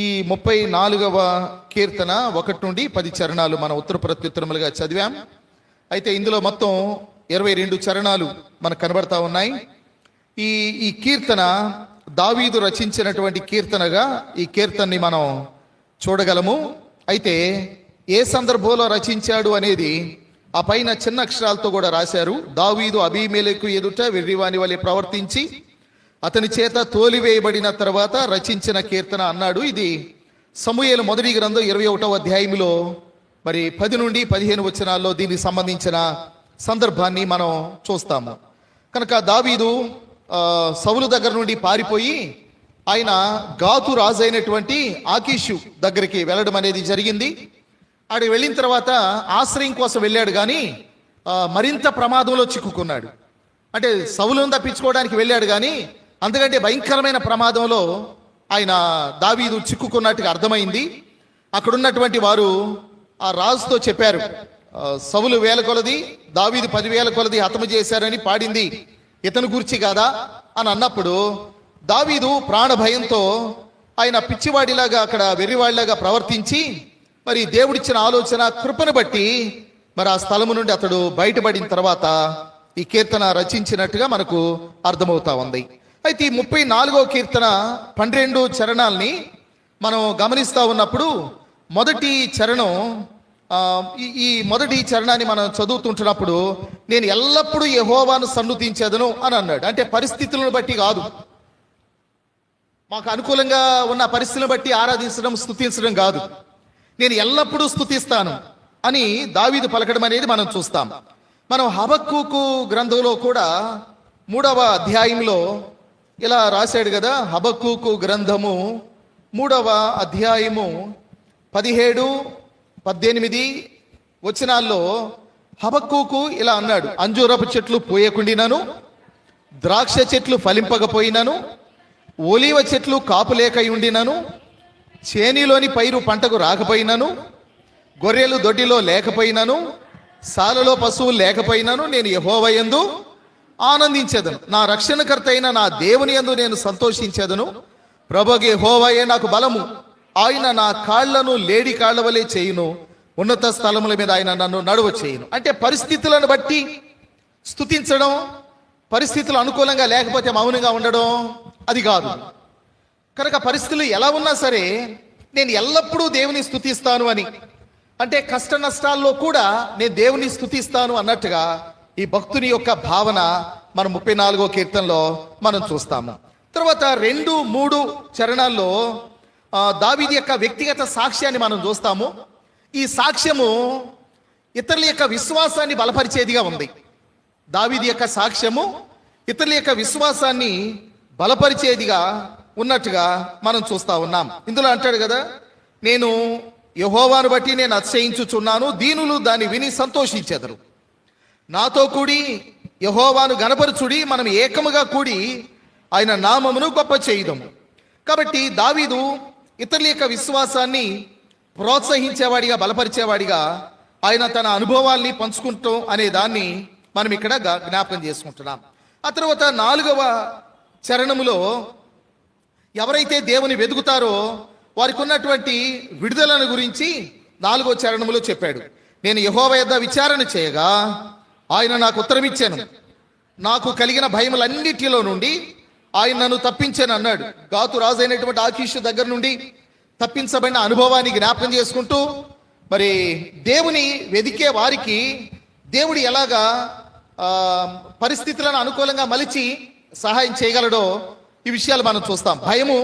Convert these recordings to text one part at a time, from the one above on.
ఈ 34వ కీర్తన 1 నుండి 10 చరణాలు మన ఉత్తర ప్రత్యుత్తరములుగా చదివాం. అయితే ఇందులో మొత్తం 22 చరణాలు మనకు కనబడతా ఉన్నాయి. ఈ కీర్తన దావీదు రచించినటువంటి కీర్తనగా ఈ కీర్తనని మనం చూడగలము. అయితే ఏ సందర్భంలో రచించాడు అనేది ఆ పైన చిన్న అక్షరాలతో కూడా రాశారు. దావీదు అబీమెలెకు ఎదుట వెర్రివాని వలె ప్రవర్తించి అతని చేత తోలివేయబడిన తర్వాత రచించిన కీర్తన అన్నాడు. ఇది సమూయేలు మొదటి గ్రంథం 21వ అధ్యాయంలో మరి 10 నుండి 15 వచనాల్లో దీనికి సంబంధించిన సందర్భాన్ని మనం చూస్తాము. కనుక దావీదు సౌలు దగ్గర నుండి పారిపోయి ఆయన గాతు రాజు అయినటువంటి ఆకీషు దగ్గరికి వెళ్ళడం అనేది జరిగింది. ఆడికి వెళ్ళిన తర్వాత ఆశ్రయం కోసం వెళ్ళాడు, కానీ మరింత ప్రమాదంలో చిక్కుకున్నాడు. అంటే సౌలును తప్పించుకోవడానికి వెళ్ళాడు, కానీ అందుకంటే భయంకరమైన ప్రమాదంలో ఆయన దావీదు చిక్కుకున్నట్టుగా అర్థమైంది. అక్కడున్నటువంటి వారు ఆ రాజుతో చెప్పారు, సౌలు 1000 కొలది దావీదు 10,000 కొలది హతము చేశారని పాడింది ఇతను గురించి కాదా అని అన్నప్పుడు దావీదు ప్రాణ భయంతో ఆయన పిచ్చివాడిలాగా అక్కడ వెర్రివాడిలాగా ప్రవర్తించి మరి దేవుడిచ్చిన ఆలోచన కృపను బట్టి మరి ఆ స్థలము నుండి అతడు బయటపడిన తర్వాత ఈ కీర్తన రచించినట్టుగా మనకు అర్థమవుతా ఉంది. అయితే ఈ 34వ కీర్తన 12 చరణాల్ని మనం గమనిస్తూ ఉన్నప్పుడు మొదటి చరణం ఈ మొదటి చరణాన్ని మనం చదువుతుంటున్నప్పుడు నేను ఎల్లప్పుడూ యెహోవాను సన్నుతించెదను అని అన్నాడు. అంటే పరిస్థితులను బట్టి కాదు, మాకు అనుకూలంగా ఉన్న పరిస్థితులను బట్టి ఆరాధించడం స్తుతించడం కాదు, నేను ఎల్లప్పుడూ స్తుతిస్తాను అని దావీదు పలకడం అనేది మనం చూస్తాం. మనం హబక్కూకు గ్రంథంలో కూడా 3వ అధ్యాయంలో ఇలా రాశాడు కదా. హబక్కూకు గ్రంథము 3వ అధ్యాయము 17, 18 వచనాల్లో హబక్కూకు ఇలా అన్నాడు, అంజూరపు చెట్లు పూయకుండినను, ద్రాక్ష చెట్లు ఫలింపకపోయినను, ఒలీవ చెట్లు కాపులేక ఉండినను, చేనిలోని పైరు పంటకు రాకపోయినను, గొర్రెలు దొడ్డిలో లేకపోయినను, సాలలో పశువులు లేకపోయినను, నేను యెహోవా యందు ఆనందించేదను, నా రక్షణకర్త అయిన నా దేవుని యందు నేను సంతోషించేదను. ప్రభువు యెహోవాయే నాకు బలము, ఆయన నా కాళ్లను లేడి కాళ్ల వలె చేయును, ఉన్నత స్థలముల మీద ఆయన నన్ను నడువ చేయును. అంటే పరిస్థితులను బట్టి స్తుతించడం, పరిస్థితులు అనుకూలంగా లేకపోతే మౌనంగా ఉండడం అది కాదు. కనుక పరిస్థితులు ఎలా ఉన్నా సరే నేను ఎల్లప్పుడూ దేవుని స్తుతిస్తాను అని, అంటే కష్ట నష్టాల్లో కూడా నేను దేవుని స్తుతిస్తాను అన్నట్టుగా ఈ భక్తుని యొక్క భావన మనం 34వ కీర్తనలో మనం చూస్తాము. తర్వాత 2, 3 చరణాల్లో దావీదు యొక్క వ్యక్తిగత సాక్ష్యాన్ని మనం చూస్తాము. ఈ సాక్ష్యము ఇతరుల యొక్క విశ్వాసాన్ని బలపరిచేదిగా ఉంది. దావీదు యొక్క సాక్ష్యము ఇతరుల యొక్క విశ్వాసాన్ని బలపరిచేదిగా ఉన్నట్టుగా మనం చూస్తా ఉన్నాం. ఇందులో అంటాడు కదా, నేను యెహోవాను బట్టి నేను అతిశయించుచున్నాను, దీనులు దాన్ని విని సంతోషించెదరు. నాతో కూడి యెహోవాను గణపరచుడి, మనం ఏకముగా కూడి ఆయన నామమును గొప్ప చేయుదము. కాబట్టి దావీదు ఇతరుల యొక్క విశ్వాసాన్ని ప్రోత్సహించేవాడిగా, బలపరిచేవాడిగా ఆయన తన అనుభవాల్ని పంచుకుంటాం అనే దాన్ని మనం ఇక్కడ జ్ఞాపకం చేసుకుంటున్నాం. ఆ తర్వాత 4వ చరణములో ఎవరైతే దేవుని వెతుకుతారో వారికి ఉన్నటువంటి విడుదలను గురించి 4వ చరణములో చెప్పాడు. నేను యెహోవా యొద్ద విచారణ చేయగా ఆయన నాకు ఉత్తరమిచ్చాను, నాకు కలిగిన భయములన్నిటిలో నుండి ఆయన నన్ను తప్పించాను అన్నాడు. గాతు రాజు అయినటువంటి ఆకీషు దగ్గర నుండి తప్పించబడిన అనుభవాన్ని జ్ఞాపకం చేసుకుంటూ మరి దేవుని వెదికే వారికి దేవుడు ఎలాగా పరిస్థితులను అనుకూలంగా మలిచి సహాయం చేయగలడో ఈ విషయాలు మనం చూస్తాం. భయము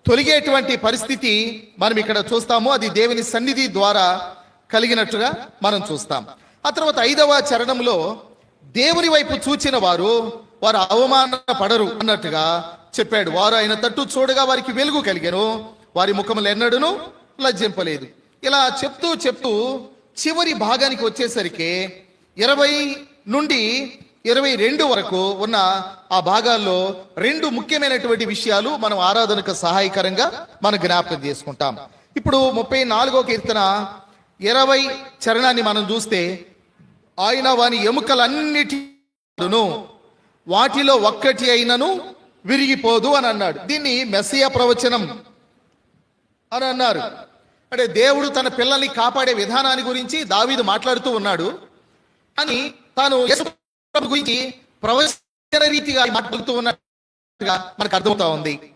తొలగేటువంటి పరిస్థితి మనం ఇక్కడ చూస్తాము, అది దేవుని సన్నిధి ద్వారా కలిగినట్టుగా మనం చూస్తాం. ఆ తర్వాత 5వ చరణంలో దేవుని వైపు చూచిన వారు అవమానపడరు అన్నట్టుగా చెప్పాడు. వారు ఆయన తట్టు చూడగా వారికి వెలుగు కలిగెను, వారి ముఖములు ఎన్నడూను లజ్జింపలేదు. ఇలా చెప్తూ చెప్తూ చివరి భాగానికి వచ్చేసరికి 20 నుండి 22 వరకు ఉన్న ఆ భాగాల్లో 2 ముఖ్యమైనటువంటి విషయాలు మనం ఆరాధనకు సహాయకరంగా మనం జ్ఞాపకం చేసుకుంటాం. ఇప్పుడు 34వ కీర్తన 20 చరణాన్ని మనం చూస్తే, ఆయన వాని ఎముకలన్నిటిను వాటిలో ఒక్కటి అయినను విరిగిపోదు అని అన్నాడు. దీన్ని మెస్సియా ప్రవచనం అని అన్నారు. అంటే దేవుడు తన పిల్లల్ని కాపాడే విధానాన్ని గురించి దావీదు మాట్లాడుతూ ఉన్నాడు. కానీ తాను యేసు ప్రభు గురించి ప్రవచన రీతిగా మాట్లాడుతూ ఉన్నట్టుగా మనకు అర్థమవుతా ఉంది.